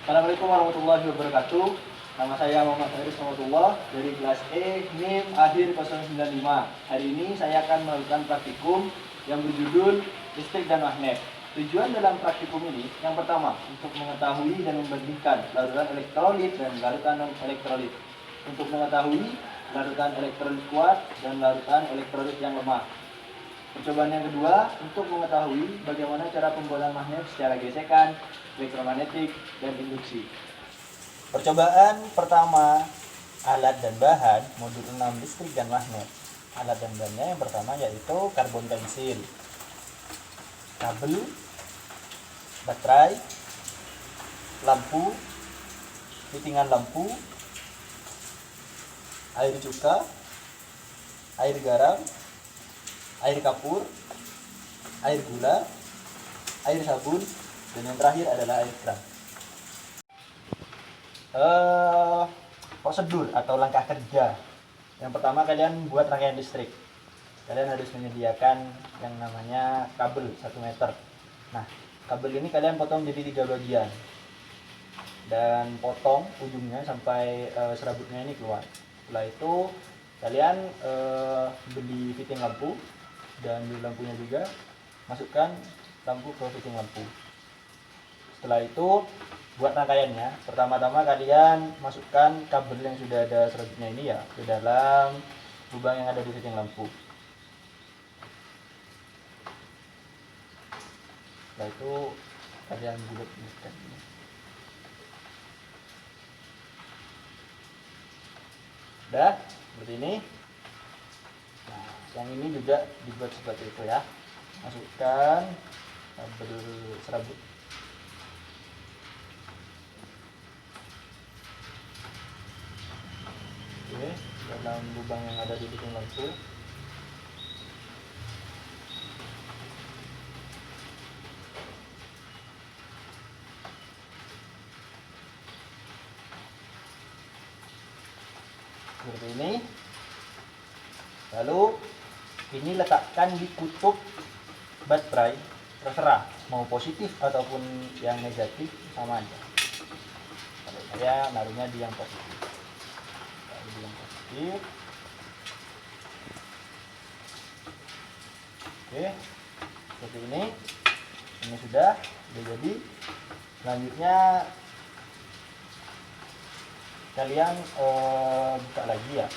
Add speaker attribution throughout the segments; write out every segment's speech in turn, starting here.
Speaker 1: Assalamualaikum warahmatullahi wabarakatuh. Nama saya Muhammad Haris Rahmatullah dari kelas E NIM akhir 095. Hari ini saya akan melakukan praktikum yang berjudul listrik dan magnet. Tujuan dalam praktikum ini yang pertama untuk mengetahui dan membandingkan larutan elektrolit dan larutan non elektrolit. Untuk mengetahui larutan elektrolit kuat dan larutan elektrolit yang lemah. Percobaan yang kedua untuk mengetahui bagaimana cara pembuatan magnet secara gesekan, elektromagnetik, dan induksi. Percobaan pertama, alat dan bahan modul 6 listrik dan magnet. Alat dan bahannya yang pertama yaitu karbon pensil, kabel, baterai, lampu, fittingan lampu, air cuka, air garam, air kapur, air gula, air sabun, dan yang terakhir adalah air keran. Prosedur atau langkah kerja. Yang pertama, kalian buat rangkaian listrik. Kalian harus menyediakan yang namanya kabel 1 meter. Nah, kabel ini kalian potong jadi 3 bagian dan potong ujungnya sampai serabutnya ini keluar. Setelah itu kalian beli fitting lampu, dan di lampunya juga masukkan lampu ke fitting lampu. Setelah itu buat rangkaiannya. Pertama-tama kalian masukkan kabel yang sudah ada serabutnya ini ya ke dalam lubang yang ada di fitting lampu. Setelah itu kalian bulat-bulatkan ini. Udah seperti ini. Nah, yang ini juga dibuat seperti itu ya. Masukkan kabel serabut. Oke, dalam lubang yang ada di fitting lampu. Seperti ini. Lalu ini letakkan di kutub baterai, terserah mau positif ataupun yang negatif sama aja. Kalau saya naruhnya di yang positif. Di yang positif. Oke, seperti ini. Ini sudah jadi. Selanjutnya kalian buka lagi ya,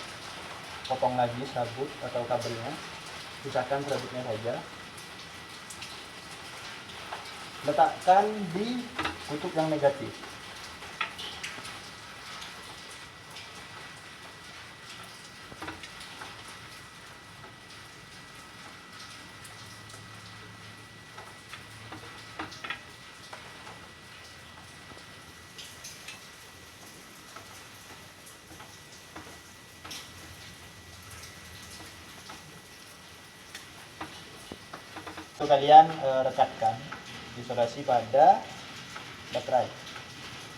Speaker 1: potong lagi serabut atau kabelnya, pisahkan serabutnya saja, letakkan di kutub yang negatif. Itu kalian rekatkan isolasi pada baterai.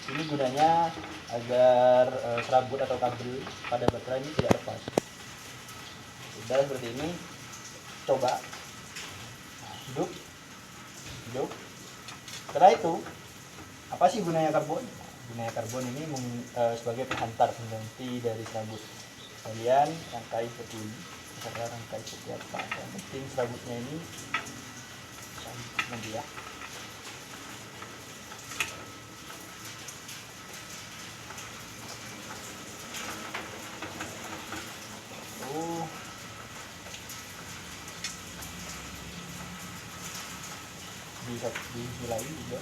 Speaker 1: Ini gunanya agar serabut atau kabel pada baterai ini tidak lepas. Sudah seperti ini, coba hidup. Setelah itu, apa sih gunanya karbon? Gunanya karbon ini sebagai penghantar pengganti dari serabut. Kalian rangkai seperti ini, serta rangkai seperti apa? Yang penting serabutnya ini nanti ya. Bisa diisi lagi juga.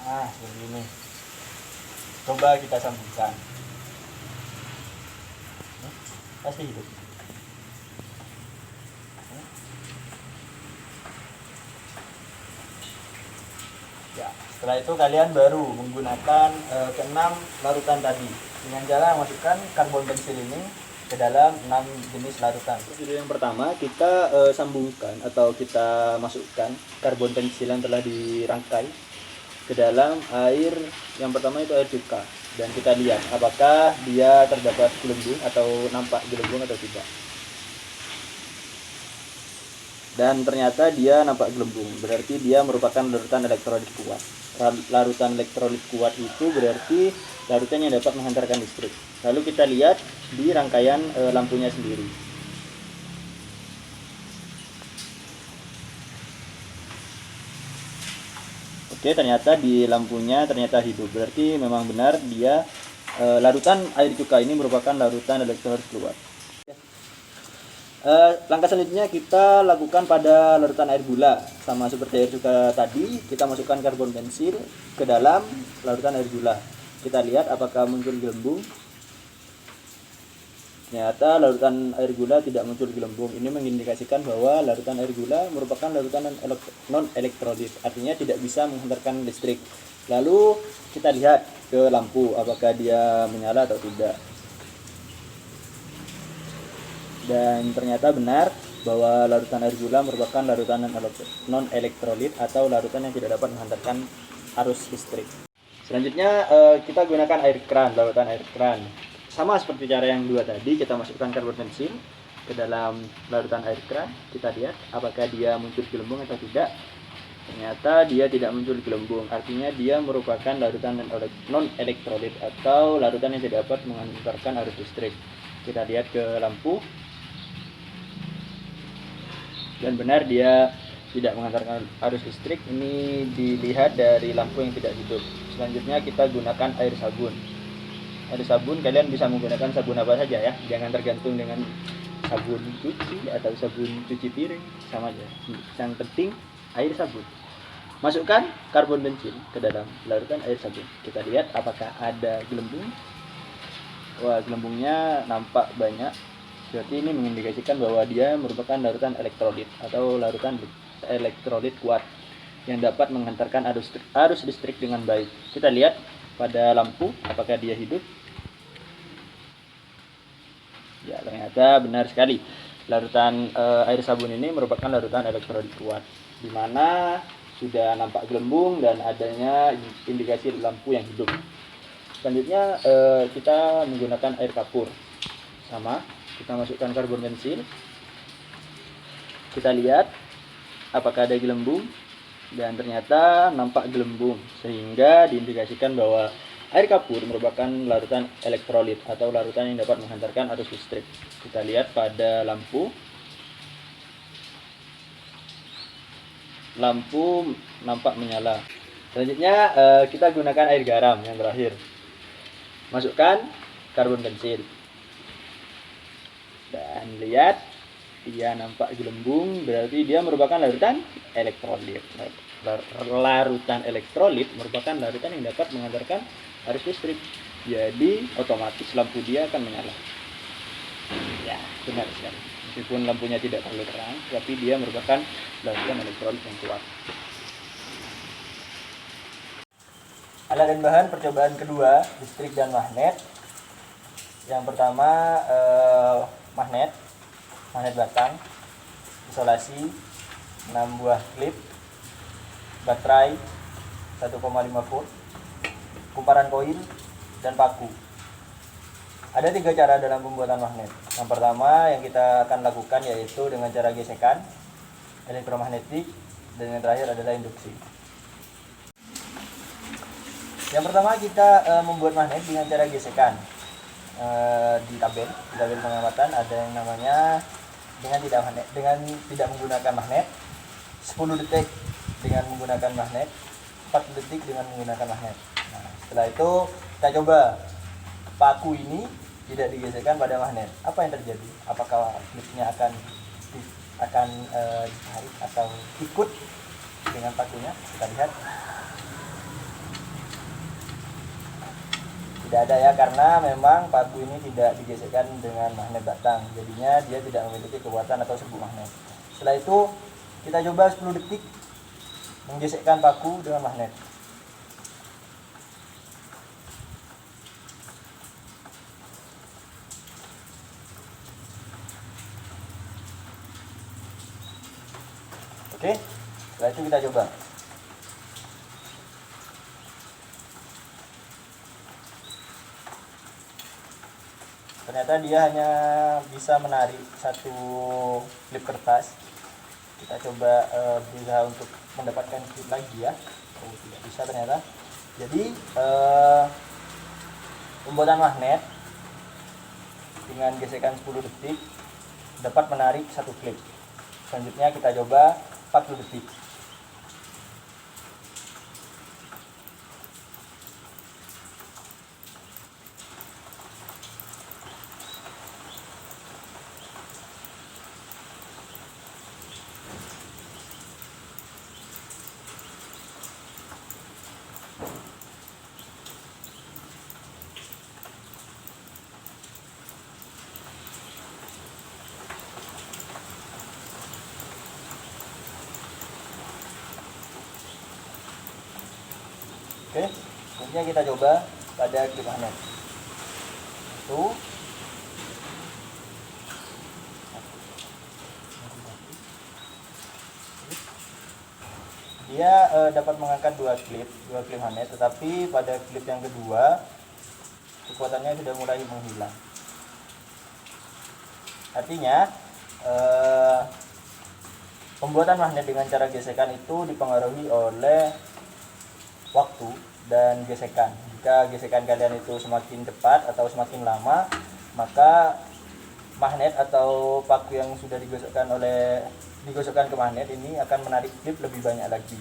Speaker 1: Nah, seperti ini. Coba kita sambungkan. Pasti hidup. Ya, setelah itu kalian baru menggunakan keenam larutan tadi. dengan cara masukkan karbon pensil ini ke dalam 6 jenis larutan. Prosedur yang pertama, kita sambungkan atau kita masukkan karbon pensil yang telah dirangkai ke dalam air. Yang pertama itu air cuka, dan kita lihat apakah dia terdapat gelembung atau nampak gelembung atau tidak. Dan ternyata dia nampak gelembung, berarti dia merupakan larutan elektrolit kuat. Larutan elektrolit kuat itu berarti larutan yang dapat menghantarkan listrik. Lalu kita lihat di rangkaian lampunya sendiri. Oke, ternyata di lampunya ternyata hidup, berarti memang benar dia larutan air cuka ini merupakan larutan elektrolit kuat. Langkah selanjutnya kita lakukan pada larutan air gula. Sama seperti air cuka tadi, kita masukkan karbon pensil ke dalam larutan air gula. Kita lihat apakah muncul gelembung. Ternyata larutan air gula tidak muncul gelembung. Ini mengindikasikan bahwa larutan air gula merupakan larutan non elektrolit, artinya tidak bisa menghantarkan listrik. Lalu kita lihat ke lampu apakah dia menyala atau tidak. Dan ternyata benar bahwa larutan air gula merupakan larutan non elektrolit atau larutan yang tidak dapat menghantarkan arus listrik. Selanjutnya kita gunakan air keran, larutan air keran. Sama seperti cara yang dua tadi, kita masukkan karbon pensil ke dalam larutan air keran. Kita lihat apakah dia muncul gelembung atau tidak. Ternyata dia tidak muncul gelembung, artinya dia merupakan larutan non elektrolit atau larutan yang tidak dapat menghantarkan arus listrik. Kita lihat ke lampu. Dan benar dia tidak menghantarkan arus listrik. Ini dilihat dari lampu yang tidak hidup. Selanjutnya kita gunakan air sabun. Air sabun kalian bisa menggunakan sabun apa saja ya, jangan tergantung dengan sabun cuci atau sabun cuci piring, sama aja. Yang penting air sabun. Masukkan karbon pensil ke dalam larutan air sabun. Kita lihat apakah ada gelembung. Wah, gelembungnya nampak banyak. Berarti ini mengindikasikan bahwa dia merupakan larutan elektrolit atau larutan elektrolit kuat yang dapat menghantarkan arus listrik dengan baik. Kita lihat pada lampu apakah dia hidup. Ya, ternyata benar sekali. Larutan air sabun ini merupakan larutan elektrolit kuat, di mana sudah nampak gelembung dan adanya indikasi lampu yang hidup. Selanjutnya kita menggunakan air kapur. Sama, kita masukkan karbon pensil. Kita lihat apakah ada gelembung, dan ternyata nampak gelembung, sehingga diindikasikan bahwa air kapur merupakan larutan elektrolit atau larutan yang dapat menghantarkan arus listrik. Kita lihat pada lampu. Lampu nampak menyala. Selanjutnya kita gunakan air garam yang terakhir. Masukkan karbon pensil. Dan lihat dia nampak gelembung, berarti dia merupakan larutan elektrolit. Larutan elektrolit merupakan larutan yang dapat menghantarkan arus listrik, jadi otomatis lampu dia akan menyala. Ya, benar sekali. Meskipun lampunya tidak terlalu terang, tapi dia merupakan larutan elektrolit yang kuat. Alat dan bahan percobaan kedua, listrik dan magnet. Yang pertama magnet batang, isolasi 6 buah klip, baterai 1,5 volt, kumparan koin, dan paku. Ada 3 cara dalam pembuatan magnet. Yang pertama yang kita akan lakukan yaitu dengan cara gesekan, elektromagnetik, dan yang terakhir adalah induksi. Yang pertama kita membuat magnet dengan cara gesekan. Di tabel pengamatan ada yang namanya dengan tidak menggunakan magnet, 10 detik dengan menggunakan magnet, 4 detik dengan menggunakan magnet. Nah, setelah itu kita coba paku ini tidak digesekkan pada magnet. Apa yang terjadi? Apakah klipnya akan ditarik atau ikut dengan pakunya? Kita lihat. Tidak ada ya, karena memang paku ini tidak digesekkan dengan magnet batang, jadinya dia tidak memiliki kekuatan atau serbuk magnet. Setelah itu kita coba 10 detik menggesekkan paku dengan magnet. Oke, setelah itu kita coba. Ternyata dia hanya bisa menarik satu klip kertas. Kita coba berusaha untuk mendapatkan klip lagi ya. Oh, tidak bisa ternyata. Jadi pembuatan magnet dengan gesekan 10 detik dapat menarik satu klip. Selanjutnya kita coba 40 detik. Oke, selanjutnya kita coba pada klip magnet. Tuh. Dia dapat mengangkat dua klip magnet, tetapi pada klip yang kedua kekuatannya sudah mulai menghilang. Artinya pembuatan magnet dengan cara gesekan itu dipengaruhi oleh waktu dan gesekan. Jika gesekan kalian itu semakin cepat atau semakin lama, maka magnet atau paku yang sudah digosokkan ke magnet ini akan menarik klip lebih banyak lagi.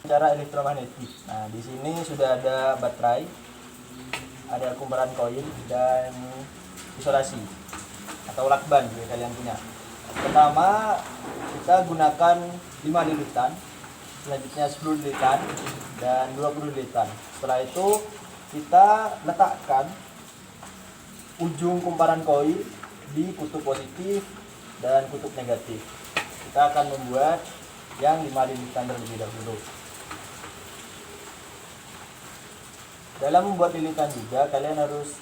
Speaker 1: Cara elektromagnetik. Nah, di sini sudah ada baterai, ada kumparan koin dan isolasi atau lakban jika kalian punya. Pertama, kita gunakan 5 lilitan, selanjutnya 10 lilitan dan 20 lilitan. Setelah itu kita letakkan ujung kumparan koin di kutub positif dan kutub negatif. Kita akan membuat yang 5 lilitan terlebih dahulu. Dalam membuat lilitan juga kalian harus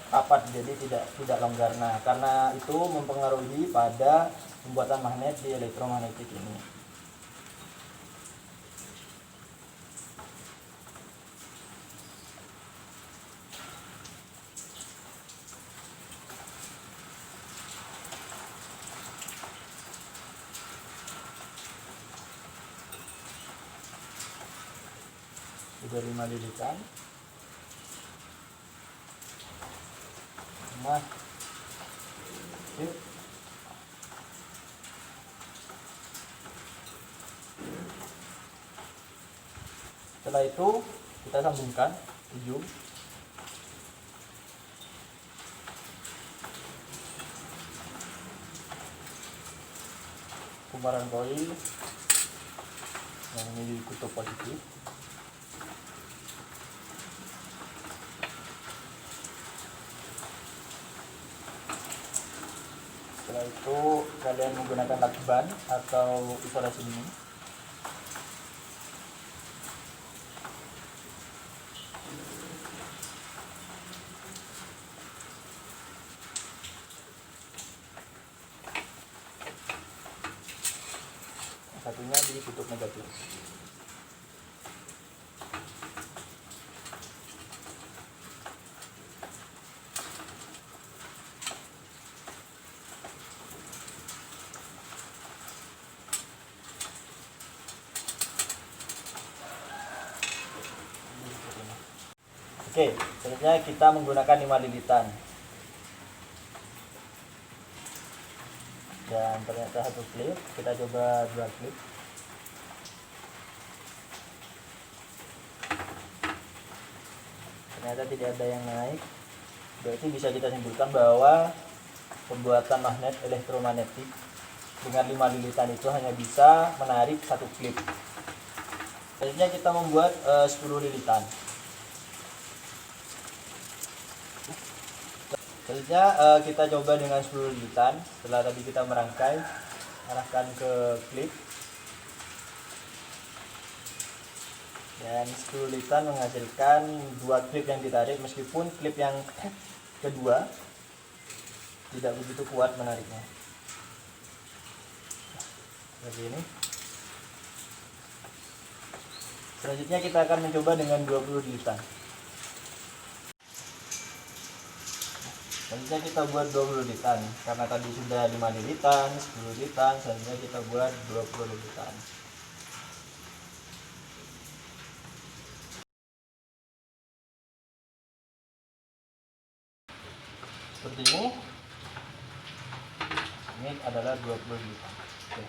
Speaker 1: rapat, jadi tidak longgar. Nah, karena itu mempengaruhi pada pembuatan magnet di elektromagnetik ini. Sudah 5 lilitan. Nah, oke. Setelah itu kita sambungkan ujung. Kumparan koin yang ini kutub positif. Setelah itu kalian menggunakan lakban atau isolasi dingin. Satunya di kutub negatif. Oke, selanjutnya kita menggunakan 5 lilitan. Dan ternyata satu klip, kita coba 2 klip. Ternyata tidak ada yang naik. Berarti bisa kita simpulkan bahwa pembuatan magnet elektromagnetik dengan 5 lilitan itu hanya bisa menarik satu klip. Selanjutnya kita membuat 10 lilitan. Selanjutnya kita coba dengan 10 lilitan. Setelah tadi kita merangkai, arahkan ke klip. Dan 10 lilitan menghasilkan 2 klip yang ditarik, meskipun klip yang kedua tidak begitu kuat menariknya. seperti ini. Selanjutnya kita akan mencoba dengan 20 lilitan. Selanjutnya kita buat 20 lilitan. Karena tadi sudah 5 lilitan, 10 lilitan, selanjutnya kita buat 20 lilitan. Seperti ini. Ini adalah 20 lilitan. Oke.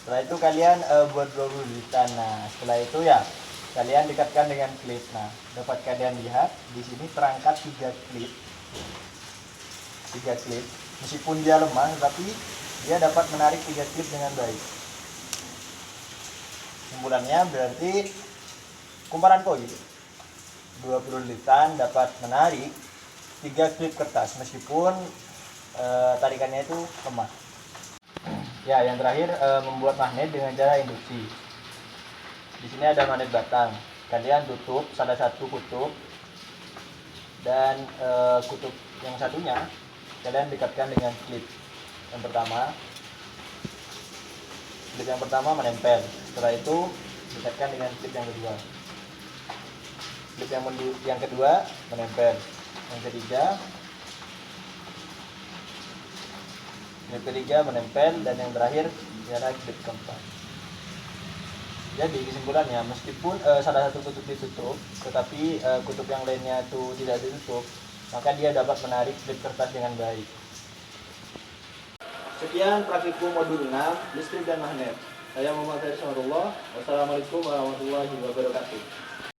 Speaker 1: Setelah itu kalian buat 20 lilitan. Nah, setelah itu ya kalian dekatkan dengan klip. Nah, dapat kalian lihat di sini terangkat 3 klip. 3 klip. Meskipun dia lemah, tapi dia dapat menarik 3 klip dengan baik. Kesimpulannya berarti kumparan koin 20 lilitan dapat menarik 3 klip kertas meskipun tarikannya itu lemah. Ya, yang terakhir membuat magnet dengan cara induksi. Di sini ada magnet batang. Kalian tutup salah satu kutub dan kutub yang satunya kalian dekatkan dengan klip. Yang pertama menempel. Setelah itu dekatkan dengan klip yang kedua. Klip yang kedua menempel. Yang ketiga menempel, dan yang terakhir adalah klip keempat. Jadi kesimpulannya, meskipun salah satu kutub ditutup, tetapi kutub yang lainnya itu tidak ditutup, maka dia dapat menarik klip kertas dengan baik. Sekian praktikum modul 6, listrik dan magnet. Saya Muhammad Faris. Wassalamualaikum warahmatullahi wabarakatuh.